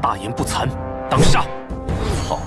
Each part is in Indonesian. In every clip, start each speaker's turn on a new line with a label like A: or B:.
A: 大言不惭，当杀！好。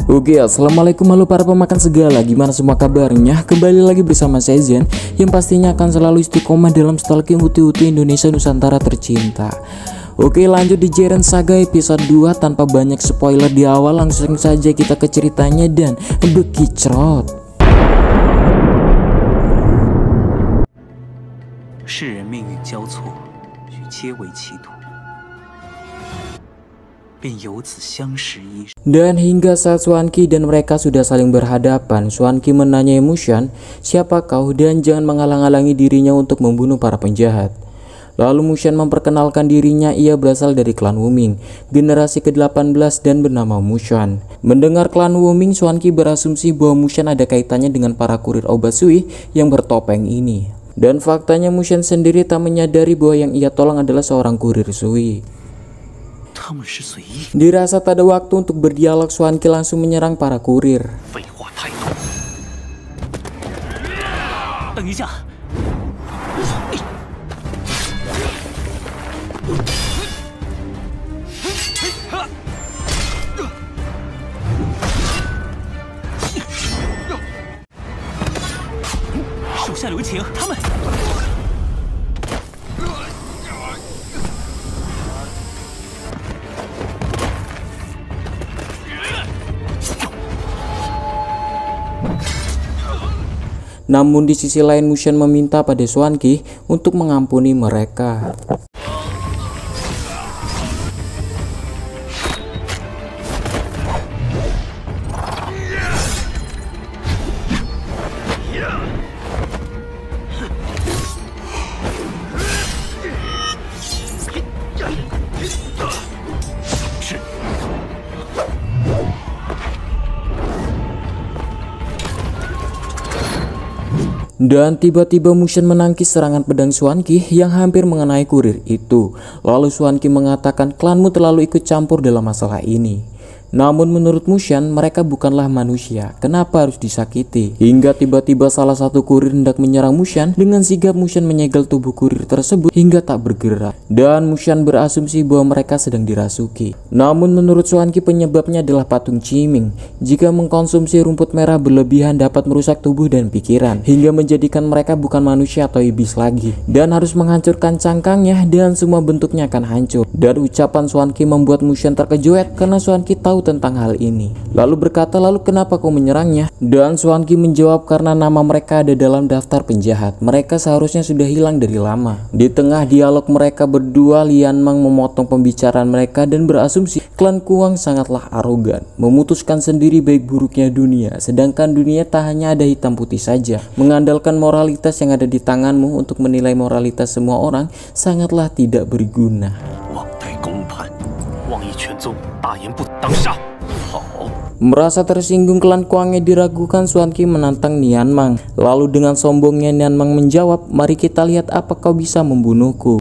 B: Oke, assalamualaikum, halo para pemakan segala, gimana semua kabarnya? Kembali lagi bersama saya Zen, yang pastinya akan selalu istiqomah dalam stalking uti-uti Indonesia Nusantara tercinta. Oke, lanjut di Jiren Saga episode 2. Tanpa banyak spoiler di awal, langsung saja kita ke ceritanya dan bekicrot.
A: 世人命运交错，与皆为其途。
B: Dan hingga saat Xuanqi dan mereka sudah saling berhadapan, Xuanqi menanyai Mushan, siapa kau dan jangan menghalang-halangi dirinya untuk membunuh para penjahat. Lalu Mushan memperkenalkan dirinya, ia berasal dari klan Wuming, generasi ke-18 dan bernama Mushan. Mendengar klan Wuming, Xuanqi berasumsi bahwa Mushan ada kaitannya dengan para kurir obat Sui yang bertopeng ini. Dan faktanya Mushan sendiri tak menyadari bahwa yang ia tolong adalah seorang kurir Sui. Dirasa tak ada waktu untuk berdialog, Xuanqi langsung menyerang para kurir. Namun di sisi lain Mushan meminta pada Xuanqi untuk mengampuni mereka. Dan tiba-tiba Mushan menangkis serangan pedang Xuanqi yang hampir mengenai kurir itu. Lalu Xuanqi mengatakan klanmu terlalu ikut campur dalam masalah ini. Namun menurut Mushan, mereka bukanlah manusia, kenapa harus disakiti? Hingga tiba-tiba salah satu kurir hendak menyerang Mushan. Dengan sigap Mushan menyegel tubuh kurir tersebut hingga tak bergerak. Dan Mushan berasumsi bahwa mereka sedang dirasuki. Namun menurut Xuanqi penyebabnya adalah patung Qiming. Jika mengkonsumsi rumput merah berlebihan dapat merusak tubuh dan pikiran, hingga menjadikan mereka bukan manusia atau iblis lagi. Dan harus menghancurkan cangkangnya dan semua bentuknya akan hancur. Dan ucapan Xuanqi membuat Mushan terkejut karena Xuanqi tahu tentang hal ini. Lalu berkata, lalu kenapa kau menyerangnya? Dan Xuanqi menjawab, karena nama mereka ada dalam daftar penjahat. Mereka seharusnya sudah hilang dari lama. Di tengah dialog mereka berdua, Lian Mang memotong pembicaraan mereka dan berasumsi klan Kuang sangatlah arogan, memutuskan sendiri baik buruknya dunia, sedangkan dunia tak hanya ada hitam putih saja. Mengandalkan moralitas yang ada di tanganmu untuk menilai moralitas semua orang sangatlah tidak berguna. Merasa tersinggung klan Kuangnya diragukan, Xuanqi menantang Nian Mang. Lalu dengan sombongnya Nian Mang menjawab, mari kita lihat apa kau bisa membunuhku.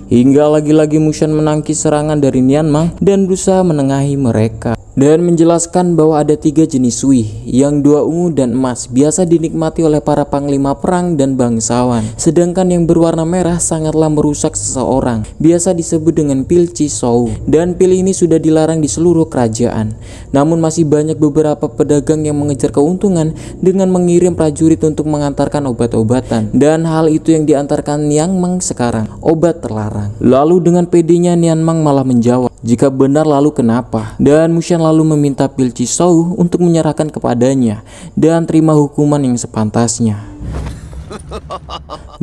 B: Hingga lagi-lagi Mushan menangkis serangan dari Nian Mang dan berusaha menengahi mereka dan menjelaskan bahwa ada 3 jenis Sui, yang 2 ungu dan emas biasa dinikmati oleh para panglima perang dan bangsawan, sedangkan yang berwarna merah sangatlah merusak seseorang, biasa disebut dengan pil Chisou, dan pil ini sudah dilarang di seluruh kerajaan. Namun masih banyak beberapa pedagang yang mengejar keuntungan dengan mengirim prajurit untuk mengantarkan obat-obatan, dan hal itu yang diantarkan Nian Mang sekarang, obat terlarang. Lalu dengan pedenya Nian Mang malah menjawab, jika benar lalu kenapa? Dan Mushan lalu meminta pil Chisou untuk menyerahkan kepadanya dan terima hukuman yang sepantasnya.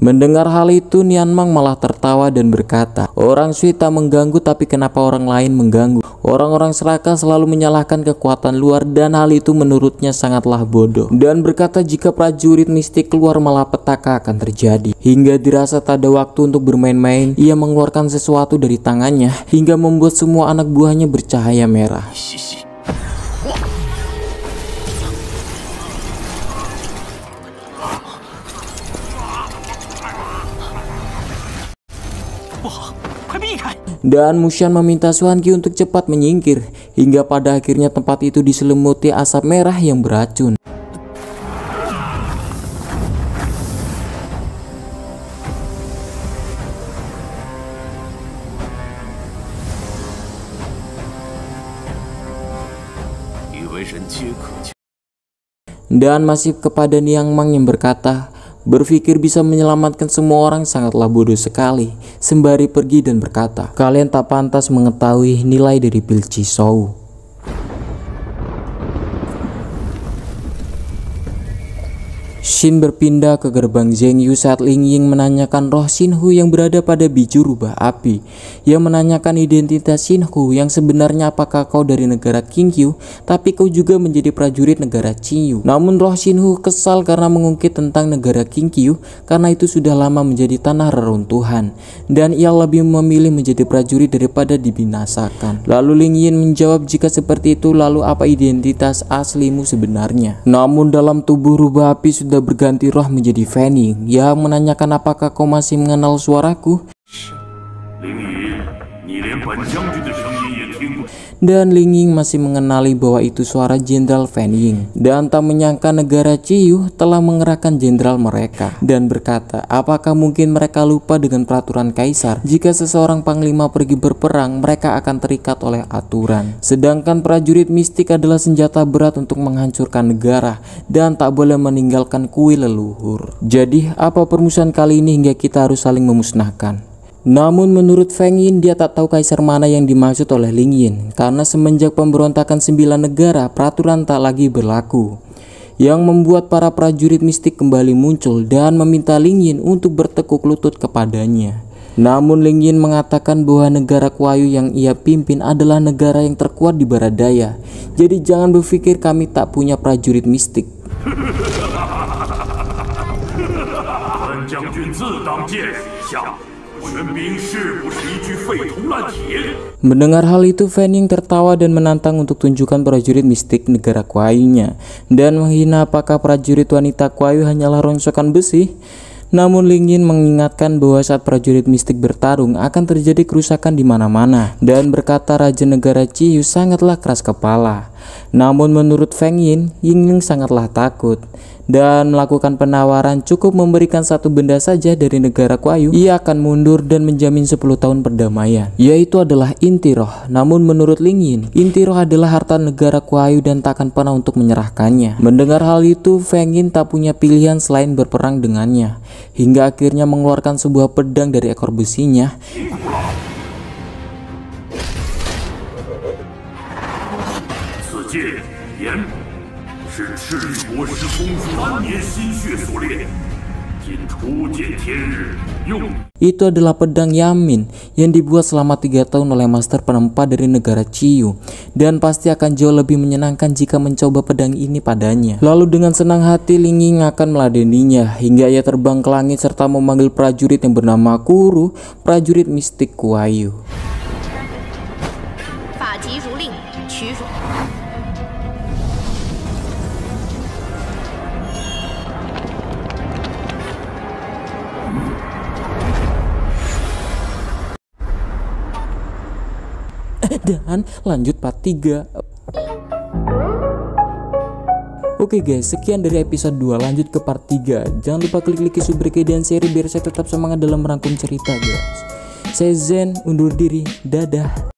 B: Mendengar hal itu, Nian Mang malah tertawa dan berkata, orang Sui tak mengganggu, tapi kenapa orang lain mengganggu? Orang-orang serakah selalu menyalahkan kekuatan luar dan hal itu menurutnya sangatlah bodoh. Dan berkata jika prajurit mistik keluar malapetaka akan terjadi. Hingga dirasa tak ada waktu untuk bermain-main, ia mengeluarkan sesuatu dari tangannya hingga membuat semua anak buahnya bercahaya merah. Dan Mushan meminta Xuan Qi untuk cepat menyingkir, hingga pada akhirnya tempat itu diselimuti asap merah yang beracun. Dan masih kepada Nian Mang yang berkata, berpikir bisa menyelamatkan semua orang sangatlah bodoh sekali, sembari pergi dan berkata, kalian tak pantas mengetahui nilai dari pil Chisou. Shin berpindah ke gerbang Zhengyu saat Ling Ying menanyakan roh Xinhu yang berada pada biju rubah api. Ia menanyakan identitas Xinhu yang sebenarnya, apakah kau dari negara Qingqiu, tapi kau juga menjadi prajurit negara Qingyu. Namun roh Xinhu kesal karena mengungkit tentang negara Qingqiu karena itu sudah lama menjadi tanah reruntuhan, dan ia lebih memilih menjadi prajurit daripada dibinasakan. Lalu Ling Ying menjawab, jika seperti itu lalu apa identitas aslimu sebenarnya? Namun dalam tubuh rubah api sudah berganti roh menjadi Fanning yang menanyakan apakah kau masih mengenal suaraku? Dan Ling Ying masih mengenali bahwa itu suara Jenderal Fanning, dan tak menyangka negara Qiyu telah mengerahkan jenderal mereka, dan berkata, apakah mungkin mereka lupa dengan peraturan kaisar? Jika seseorang panglima pergi berperang, mereka akan terikat oleh aturan, sedangkan prajurit mistik adalah senjata berat untuk menghancurkan negara dan tak boleh meninggalkan kuil leluhur. Jadi apa permusuhan kali ini hingga kita harus saling memusnahkan? Namun menurut Feng Yin, dia tak tahu kaisar mana yang dimaksud oleh Ling Yin, karena semenjak pemberontakan 9 negara, peraturan tak lagi berlaku, yang membuat para prajurit mistik kembali muncul dan meminta Ling Yin untuk bertekuk lutut kepadanya. Namun Ling Yin mengatakan bahwa negara Kuayu yang ia pimpin adalah negara yang terkuat di barat daya, jadi jangan berpikir kami tak punya prajurit mistik. Mendengar hal itu, Fanning tertawa dan menantang untuk tunjukkan prajurit mistik negara Kuayunya dan menghina apakah prajurit wanita Kuayu hanyalah rongsokan besi. Namun Ling Yin mengingatkan bahwa saat prajurit mistik bertarung akan terjadi kerusakan di mana-mana, dan berkata raja negara Qiyu sangatlah keras kepala. Namun menurut Feng Yin, Ying Ling sangatlah takut dan melakukan penawaran cukup memberikan satu benda saja dari negara Kuayu, ia akan mundur dan menjamin 10 tahun perdamaian, yaitu adalah inti roh. Namun menurut Ling Yin, inti roh adalah harta negara Kuayu dan tak akan pernah untuk menyerahkannya. Mendengar hal itu, Feng Yin tak punya pilihan selain berperang dengannya, hingga akhirnya mengeluarkan sebuah pedang dari ekor besinya. Itu adalah pedang Yamin yang dibuat selama 3 tahun oleh master penempa dari negara Qiyu, dan pasti akan jauh lebih menyenangkan jika mencoba pedang ini padanya. Lalu dengan senang hati Ling Ying akan meladeninya hingga ia terbang ke langit serta memanggil prajurit yang bernama Kuru, prajurit mistik Kuayu. dan lanjut part 3. Oke guys, sekian dari episode 2, lanjut ke part 3. Jangan lupa klik like, subscribe dan share biar saya tetap semangat dalam merangkum cerita guys. Saya Zen, undur diri, dadah.